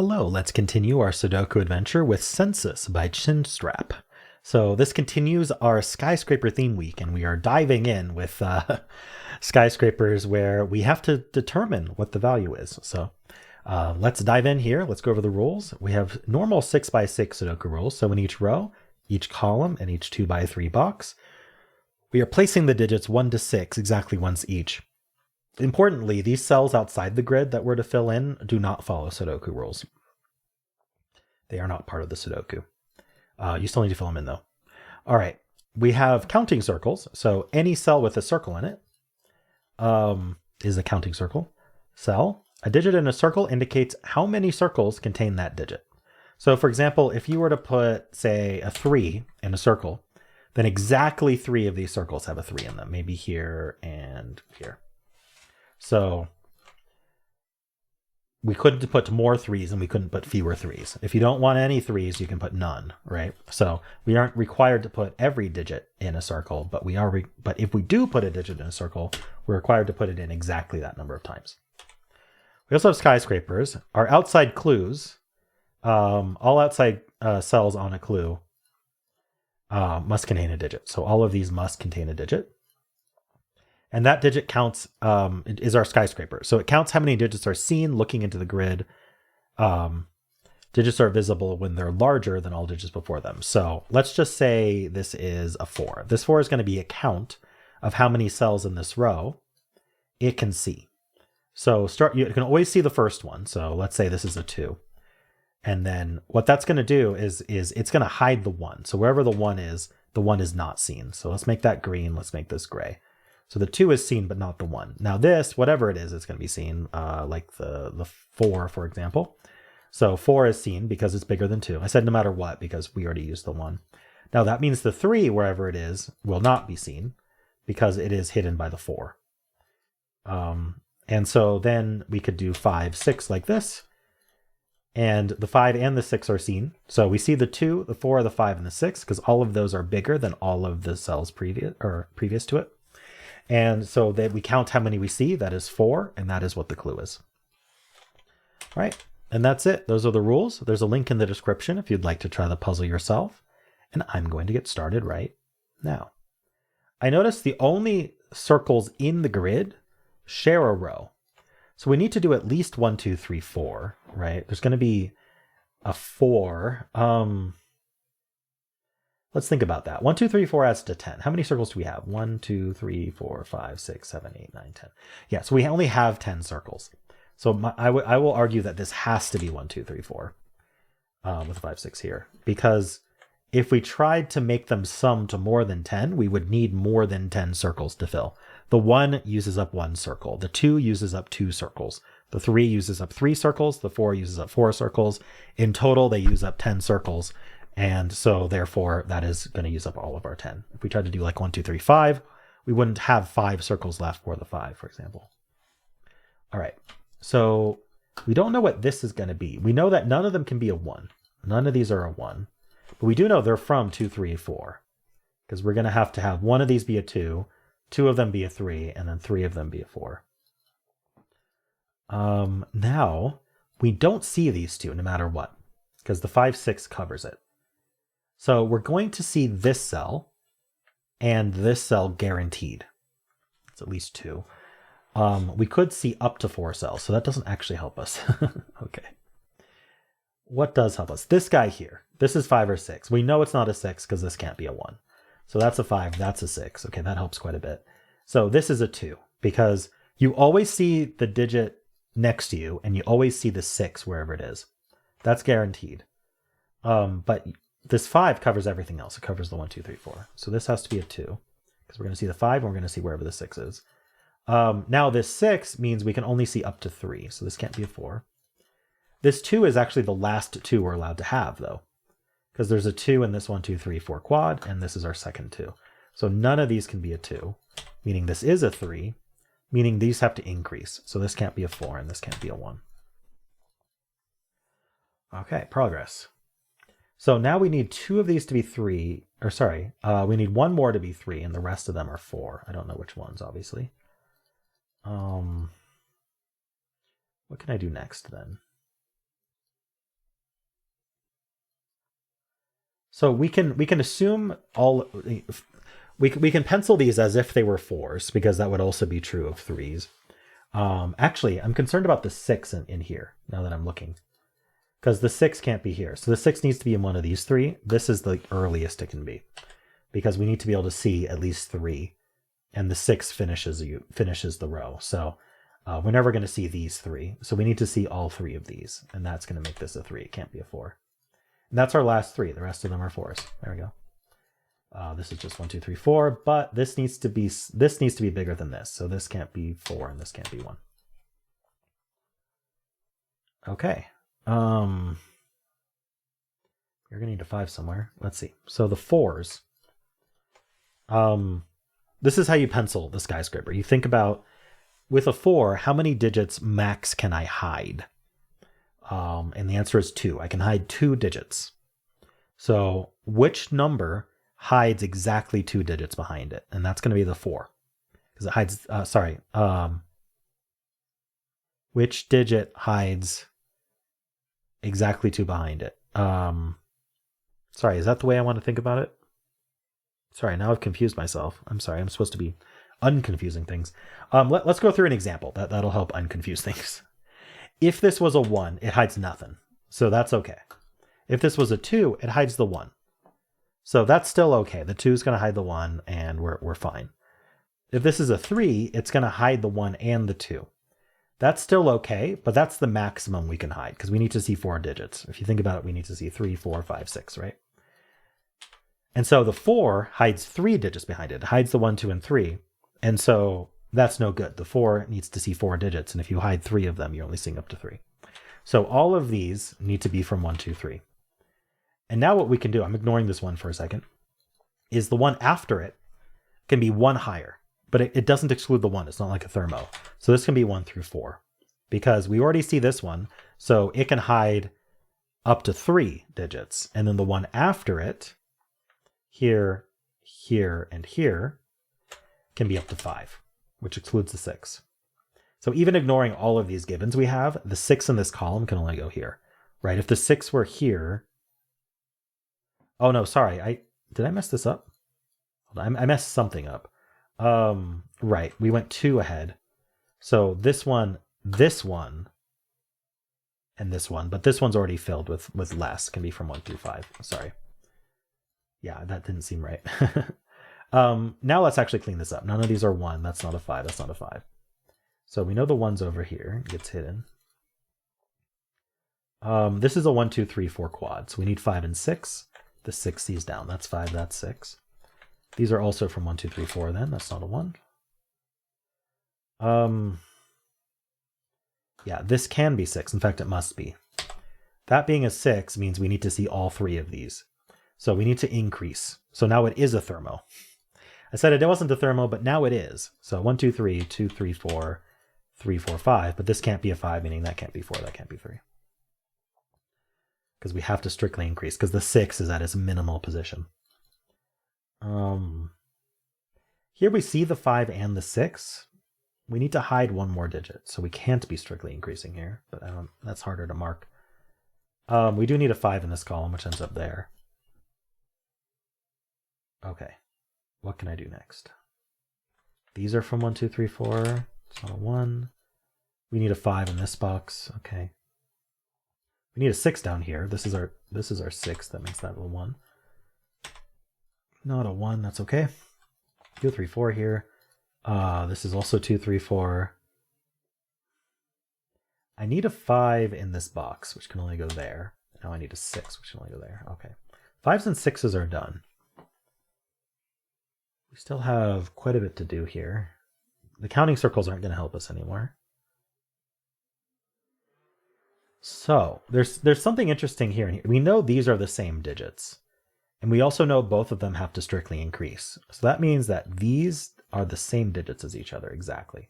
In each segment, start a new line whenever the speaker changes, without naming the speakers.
Hello, let's continue our Sudoku adventure with Census by ChinStrap. So this continues our skyscraper theme week, and we are diving in with skyscrapers where we have to determine what the value is. So let's dive in here. Let's go over the rules. We have normal 6x6 Sudoku rules. So in each row, each column, and each 2x3 box, we are placing the digits 1 to 6 exactly once each. Importantly, these cells outside the grid that we're to fill in do not follow Sudoku rules. They are not part of the Sudoku. You still need to fill them in though. All right, we have counting circles. So any cell with a circle in it is a counting circle cell. A digit in a circle indicates how many circles contain that digit. So for example, if you were to put, say, a 3 in a circle, then exactly 3 of these circles have a 3 in them, maybe here and here. So we couldn't put more 3s and we couldn't put fewer 3s. If you don't want any 3s, you can put none, right? So we aren't required to put every digit in a circle, but we are. But if we do put a digit in a circle, we're required to put it in exactly that number of times. We also have skyscrapers. Our outside clues, all outside cells on a clue must contain a digit. So all of these must contain a digit. And that digit counts, is our skyscraper. So it counts how many digits are seen looking into the grid. Digits are visible when they're larger than all digits before them. So let's just say this is a 4. This 4 is going to be a count of how many cells in this row it can see. So you can always see the first one. So let's say this is a 2. And then what that's going to do is it's going to hide the 1. So wherever the 1 is not seen. So let's make that green. Let's make this gray. So the 2 is seen, but not the 1. Now this, whatever it is, it's going to be seen, like the 4, for example. So 4 is seen because it's bigger than 2. I said no matter what, because we already used the 1. Now that means the 3, wherever it is, will not be seen because it is hidden by the 4. And so then we could do 5, 6 like this. And the 5 and the 6 are seen. So we see the 2, the 4, the 5, and the 6, because all of those are bigger than all of the cells previous to it. And so that we count how many we see, that is 4, and that is what the clue is. All right, and that's it. Those are the rules. There's a link in the description if you'd like to try the puzzle yourself. And I'm going to get started right now. I notice the only circles in the grid share a row. So we need to do at least 1, 2, 3, 4, right? There's going to be a 4. Let's think about that. 1, 2, 3, 4 adds to 10. How many circles do we have? 1, 2, 3, 4, 5, 6, 7, 8, 9, 10. Yeah, so we only have 10 circles. So I will argue that this has to be 1, 2, 3, 4 with 5, 6 here. Because if we tried to make them sum to more than 10, we would need more than 10 circles to fill. The 1 uses up 1 circle. The 2 uses up 2 circles. The 3 uses up 3 circles. The 4 uses up 4 circles. In total, they use up 10 circles. And so therefore that is going to use up all of our 10. If we tried to do like 1, 2, 3, 5, we wouldn't have 5 circles left for the 5, for example. All right. So we don't know what this is going to be. We know that none of them can be a 1. None of these are a 1. But we do know they're from 2, 3, 4. Because we're going to have one of these be a 2, 2 of them be a 3, and then 3 of them be a 4. Now, we don't see these two no matter what. Because the 5, 6 covers it. So we're going to see this cell and this cell guaranteed. It's at least 2. We could see up to 4 cells, so that doesn't actually help us. Okay. What does help us? This guy here. This is 5 or 6. We know it's not a 6 because this can't be a 1. So that's a 5, that's a 6. Okay, that helps quite a bit. So this is a 2 because you always see the digit next to you and you always see the 6 wherever it is. That's guaranteed. But this 5 covers everything else. It covers the 1, 2, 3, 4. So this has to be a 2 because we're going to see the 5 and we're going to see wherever the 6 is. Now this 6 means we can only see up to 3. So this can't be a 4. This 2 is actually the last 2 we're allowed to have though, because there's a 2 in this 1, 2, 3, 4 quad, and this is our second 2. So none of these can be a 2, meaning this is a 3, meaning these have to increase. So this can't be a 4 and this can't be a 1. Okay, progress. So now we need 2 of these to be 3, or sorry, we need 1 more to be 3, and the rest of them are 4. I don't know which ones, obviously. What can I do next then? So we can assume all, we can pencil these as if they were 4s, because that would also be true of 3s. Actually, I'm concerned about the 6 in here, now that I'm looking. Because the 6 can't be here. So the 6 needs to be in one of these 3. This is the earliest it can be. Because we need to be able to see at least 3. And the 6 finishes the row. So we're never going to see these 3. So we need to see all 3 of these. And that's going to make this a 3. It can't be a 4. And that's our last 3. The rest of them are 4s. There we go. This is just 1, 2, 3, 4. But this needs to be bigger than this. So this can't be 4 and this can't be 1. Okay. You're gonna need a 5 somewhere. Let's see. So the 4s. This is how you pencil the skyscraper. You think about, with a 4, how many digits max can I hide? And the answer is 2. I can hide 2 digits. So which number hides exactly 2 digits behind it? And that's going to be the 4. Because it hides, which digit hides exactly 2 behind it? Sorry, is that the way I want to think about it? Sorry, now I've confused myself. I'm sorry, I'm supposed to be unconfusing things. Let's go through an example. That'll help unconfuse things. If this was a 1, it hides nothing. So that's okay. If this was a 2, it hides the 1. So that's still okay. The 2 is going to hide the 1, and we're fine. If this is a 3, it's going to hide the 1 and the 2. That's still okay, but that's the maximum we can hide, because we need to see 4 digits. If you think about it, we need to see 3, 4, 5, 6, right? And so the 4 hides 3 digits behind it. It hides the 1, 2, and 3. And so that's no good. The 4 needs to see 4 digits. And if you hide 3 of them, you're only seeing up to 3. So all of these need to be from 1, 2, 3. And now what we can do, I'm ignoring this one for a second, is the one after it can be 1 higher. But it doesn't exclude the 1. It's not like a thermo. So this can be 1 through 4. Because we already see this one. So it can hide up to 3 digits. And then the one after it, here, here, and here, can be up to 5, which excludes the 6. So even ignoring all of these givens we have, the 6 in this column can only go here, right? If the 6 were here... Oh, no, sorry. Did I mess this up? I messed something up. Right, we went 2 ahead. So this one, and this one, but this one's already filled with less, can be from 1 through 5. Sorry. Yeah, that didn't seem right. Now let's actually clean this up. None of these are 1. That's not a 5. That's not a 5. So we know the 1's over here. It gets hidden. This is a 1, 2, 3, 4 quad. So we need 5 and 6. The 6 sees down. That's 5. That's 6. These are also from 1, 2, 3, 4 then. That's not a 1. Yeah, this can be 6. In fact, it must be. That being a 6 means we need to see all 3 of these. So we need to increase. So now it is a thermo. I said it wasn't a thermo, but now it is. So 1, 2, 3, 2, 3, 4, 3, 4, 5. But this can't be a 5, meaning that can't be 4, that can't be 3. Because we have to strictly increase, because the 6 is at its minimal position. Here we see the 5 and the 6. We need to hide 1 more digit, so we can't be strictly increasing here, but that's harder to mark. We do need a 5 in this column, which ends up there. Okay, what can I do next? These are from 1, 2, 3, 4. It's not a 1. We need a 5 in this box. Okay. We need a 6 down here. This is our 6. That makes that a 1. Not a 1. That's okay. 2, 3, 4 here. This is also 2, 3, 4. I need a 5 in this box, which can only go there. Now I need a 6, which can only go there. Okay. 5s and 6s are done. We still have quite a bit to do here. The counting circles aren't going to help us anymore. So there's something interesting here. We know these are the same digits. And we also know both of them have to strictly increase. So that means that these are the same digits as each other exactly.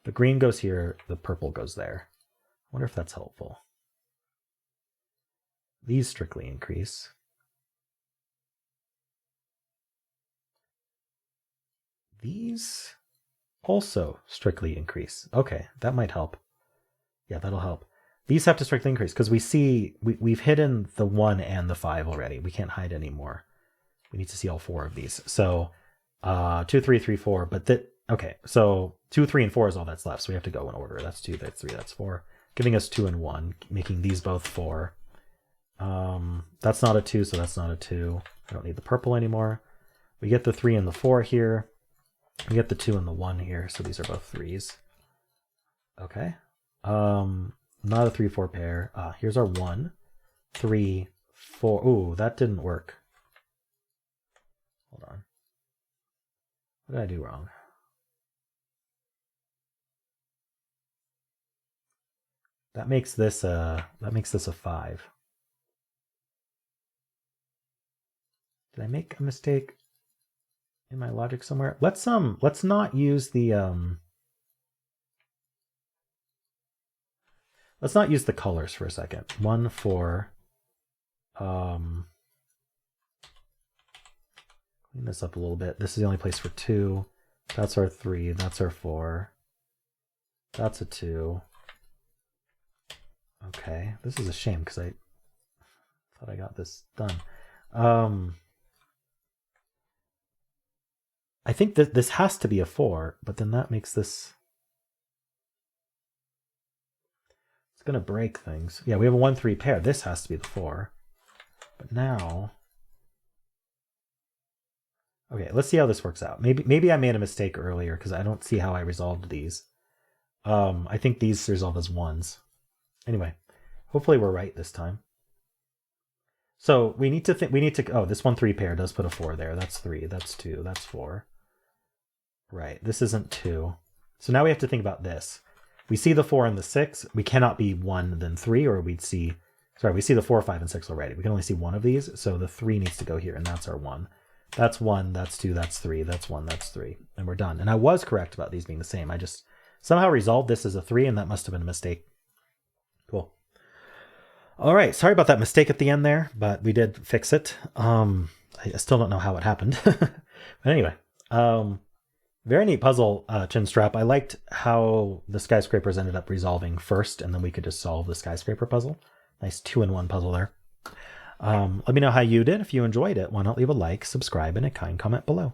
The green goes here, the purple goes there. I wonder if that's helpful. These strictly increase. These also strictly increase. Okay, that might help. Yeah, that'll help. These have to strength increase because we see we've hidden the 1 and the 5 already. We can't hide anymore. We need to see all 4 of these. So 2, 3, 3, 4. But okay, so 2, 3, and 4 is all that's left. So we have to go in order. That's 2, that's 3, that's 4. Giving us 2 and 1, making these both 4. That's not a 2, so that's not a 2. I don't need the purple anymore. We get the 3 and the 4 here. We get the 2 and the 1 here, so these are both 3s. Okay. Not a 3, 4 pair. Here's our 1, 3, 4. Ooh, that didn't work. Hold on. What did I do wrong? That makes this a 5. Did I make a mistake in my logic somewhere? Let's not use the let's not use the colors for a second. 1, 4. Clean this up a little bit. This is the only place for 2. That's our 3. That's our 4. That's a 2. Okay, this is a shame because I thought I got this done. I think that this has to be a 4, but then that makes this... It's going to break things. Yeah, we have a 1, 3 pair. This has to be the 4. But now... Okay, let's see how this works out. Maybe I made a mistake earlier because I don't see how I resolved these. I think these resolve as 1s. Anyway, hopefully we're right this time. So we need to oh, this 1, 3 pair does put a 4 there. That's 3, that's 2, that's 4. Right, this isn't 2. So now we have to think about this. We see the 4 and the 6. We cannot be 1 then 3, or we'd see... Sorry, we see the 4, 5, and 6 already. We can only see one of these, so the 3 needs to go here, and that's our 1. That's 1, that's 2, that's 3, that's 1, that's 3. And we're done. And I was correct about these being the same. I just somehow resolved this as a 3, and that must have been a mistake. Cool. All right, sorry about that mistake at the end there, but we did fix it. I still don't know how it happened. But anyway, very neat puzzle, ChinStrap. I liked how the skyscrapers ended up resolving first, and then we could just solve the skyscraper puzzle. Nice 2-in-1 puzzle there. Let me know how you did. If you enjoyed it, why not leave a like, subscribe, and a kind comment below.